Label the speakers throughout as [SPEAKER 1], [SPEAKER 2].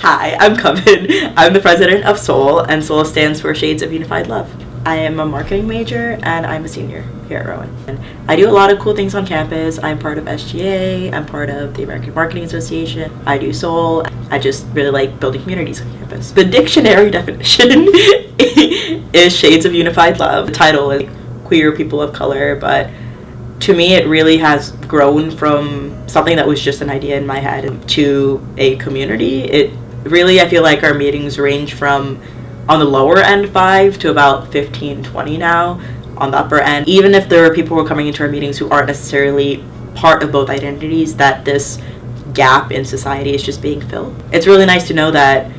[SPEAKER 1] Hi, I'm Coven. I'm the president of Soul, and Soul stands for Shades of Unified Love. I am a marketing major, and I'm a senior here at Rowan. And I do a lot of cool things on campus. I'm part of SGA, I'm part of the American Marketing Association, I do Soul. I just really like building communities on campus. The dictionary definition is Shades of Unified Love. The title is Queer People of Color, but to me it really has grown from something that was just an idea in my head to a community. It really, I feel like our meetings range from on the lower end 5 to about 15, 20 now on the upper end. Even if there are people who are coming into our meetings who aren't necessarily part of both identities, that this gap in society is just being filled. It's really nice to know that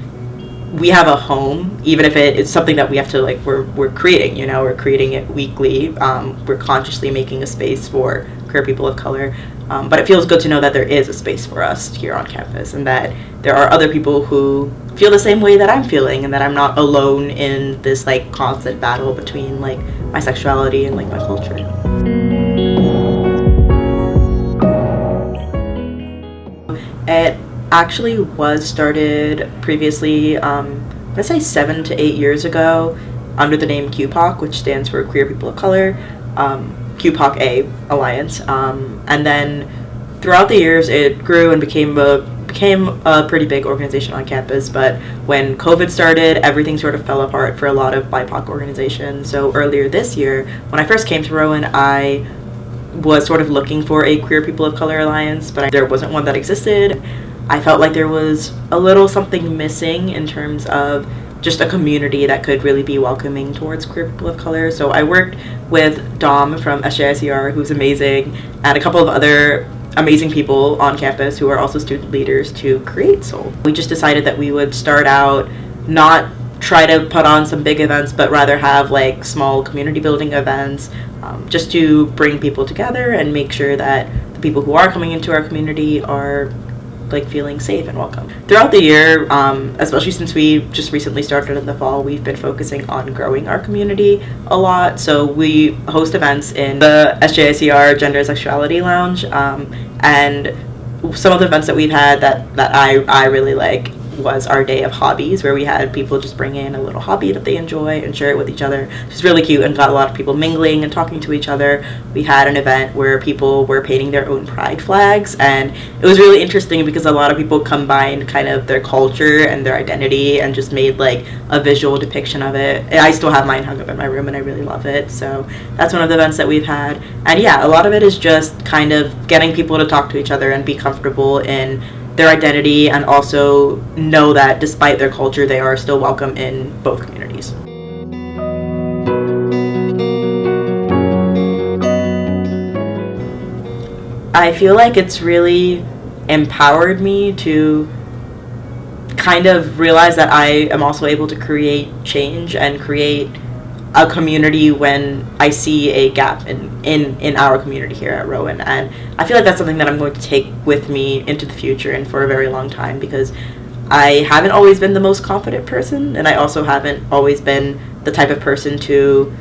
[SPEAKER 1] we have a home, even if it's something that we have to we're creating, we're creating it weekly. We're consciously making a space for queer people of color. But it feels good to know that there is a space for us here on campus, and that there are other people who feel the same way that I'm feeling, and that I'm not alone in this constant battle between my sexuality and my culture. It actually was started previously, let's say 7 to 8 years ago, under the name QPOC, which stands for Queer People of Color. QPOC A Alliance, and then throughout the years it grew and became a pretty big organization on campus. But when COVID started, everything sort of fell apart for a lot of BIPOC organizations. So earlier this year, when I first came to Rowan, I was sort of looking for a Queer People of Color Alliance, but there wasn't one that existed. I felt like there was a little something missing in terms of just a community that could really be welcoming towards queer people of color. So I worked with Dom from SJICR, who's amazing, and a couple of other amazing people on campus who are also student leaders to create Soul. We just decided that we would start out, not try to put on some big events, but rather have small community building events, just to bring people together and make sure that the people who are coming into our community are feeling safe and welcome. Throughout the year, especially since we just recently started in the fall, we've been focusing on growing our community a lot. So we host events in the SJICR Gender and Sexuality Lounge, and some of the events that we've had that I really like was our day of hobbies, where we had people just bring in a little hobby that they enjoy and share it with each other. It's really cute and got a lot of people mingling and talking to each other. We had an event where people were painting their own pride flags, and it was really interesting because a lot of people combined kind of their culture and their identity and just made a visual depiction of it. I still have mine hung up in my room and I really love it. So that's one of the events that we've had. And yeah, a lot of it is just kind of getting people to talk to each other and be comfortable in their identity, and also know that despite their culture, they are still welcome in both communities. I feel like it's really empowered me to kind of realize that I am also able to create change and create a community when I see a gap in our community here at Rowan. And I feel like that's something that I'm going to take with me into the future and for a very long time, because I haven't always been the most confident person, and I also haven't always been the type of person to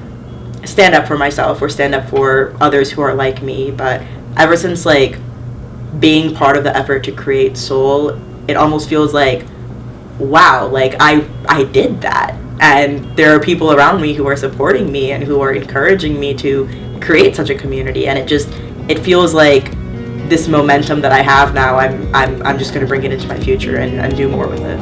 [SPEAKER 1] stand up for myself or stand up for others who are like me. But ever since being part of the effort to create Soul, it almost feels wow, I did that. And there are people around me who are supporting me and who are encouraging me to create such a community, and it feels like this momentum that I have now, I'm just going to bring it into my future and do more with it.